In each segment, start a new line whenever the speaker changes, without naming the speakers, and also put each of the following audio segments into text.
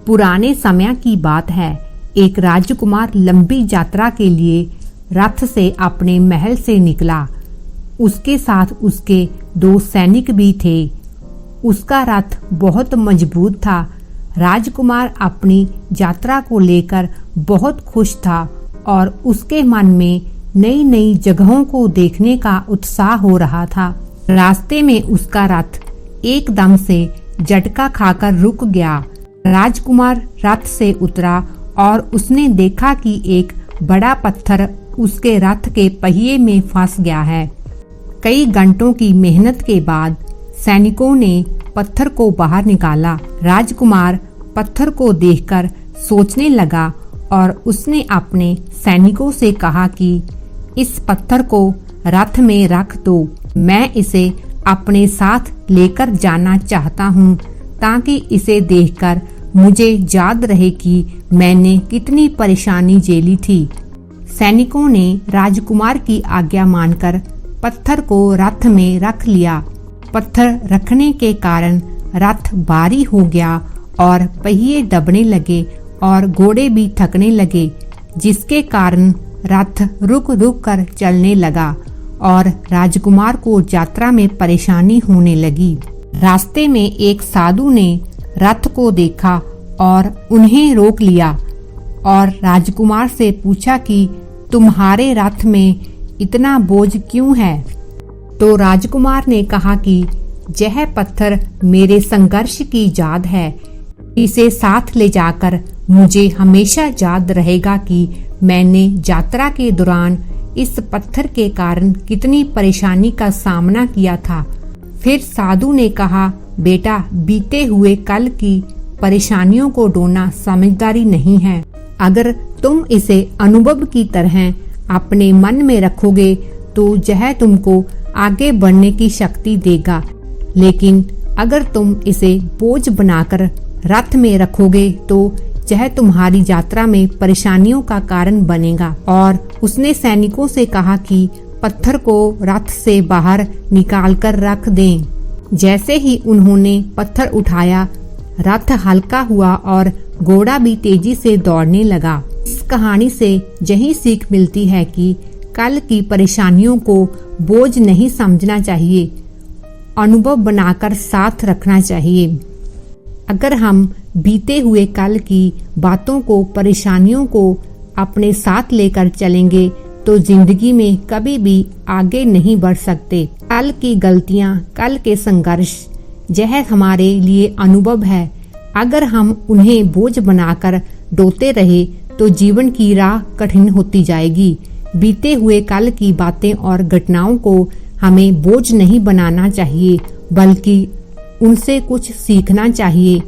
पुराने समय की बात है। एक राजकुमार लंबी यात्रा के लिए रथ से अपने महल से निकला। उसके साथ उसके 2 सैनिक भी थे। उसका रथ बहुत मजबूत था। राजकुमार अपनी यात्रा को लेकर बहुत खुश था और उसके मन में नई नई जगहों को देखने का उत्साह हो रहा था। रास्ते में उसका रथ एकदम से झटका खाकर रुक गया। राजकुमार रथ से उतरा और उसने देखा कि एक बड़ा पत्थर उसके रथ के पहिए में फंस गया है। कई घंटों की मेहनत के बाद सैनिकों ने पत्थर को बाहर निकाला। राजकुमार पत्थर को देखकर सोचने लगा और उसने अपने सैनिकों से कहा कि इस पत्थर को रथ में रख दो। मैं इसे अपने साथ लेकर जाना चाहता हूँ ताकि इसे देखकर मुझे याद रहे कि मैंने कितनी परेशानी झेली थी। सैनिकों ने राजकुमार की आज्ञा मानकर पत्थर को रथ में रख लिया। पत्थर रखने के कारण रथ भारी हो गया और पहिए दबने लगे और घोड़े भी थकने लगे, जिसके कारण रथ रुक रुक कर चलने लगा और राजकुमार को यात्रा में परेशानी होने लगी। रास्ते में एक साधु ने रथ को देखा और उन्हें रोक लिया और राजकुमार से पूछा कि तुम्हारे रथ में इतना बोझ क्यों है? तो राजकुमार ने कहा कि यह पत्थर मेरे संघर्ष की याद है। इसे साथ ले जाकर मुझे हमेशा याद रहेगा कि मैंने यात्रा के दौरान इस पत्थर के कारण कितनी परेशानी का सामना किया था। फिर साधु ने कहा, बेटा, बीते हुए कल की परेशानियों को ढोना समझदारी नहीं है। अगर तुम इसे अनुभव की तरह अपने मन में रखोगे तो यह तुमको आगे बढ़ने की शक्ति देगा। लेकिन अगर तुम इसे बोझ बनाकर रथ में रखोगे तो यह तुम्हारी यात्रा में परेशानियों का कारण बनेगा। और उसने सैनिकों से कहा कि पत्थर को रथ से बाहर निकालकर रख दें। जैसे ही उन्होंने पत्थर उठाया, रथ हल्का हुआ और घोड़ा भी तेजी से दौड़ने लगा। इस कहानी से यही सीख मिलती है कि कल की परेशानियों को बोझ नहीं समझना चाहिए, अनुभव बनाकर साथ रखना चाहिए। अगर हम बीते हुए कल की बातों को, परेशानियों को अपने साथ लेकर चलेंगे तो जिंदगी में कभी भी आगे नहीं बढ़ सकते। कल की गलतियां, कल के संघर्ष, यह हमारे लिए अनुभव है। अगर हम उन्हें बोझ बनाकर ढोते रहे तो जीवन की राह कठिन होती जाएगी। बीते हुए कल की बातें और घटनाओं को हमें बोझ नहीं बनाना चाहिए, बल्कि उनसे कुछ सीखना चाहिए।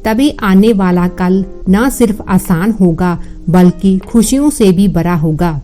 तभी आने वाला कल न सिर्फ आसान होगा बल्कि खुशियों से भी भरा होगा।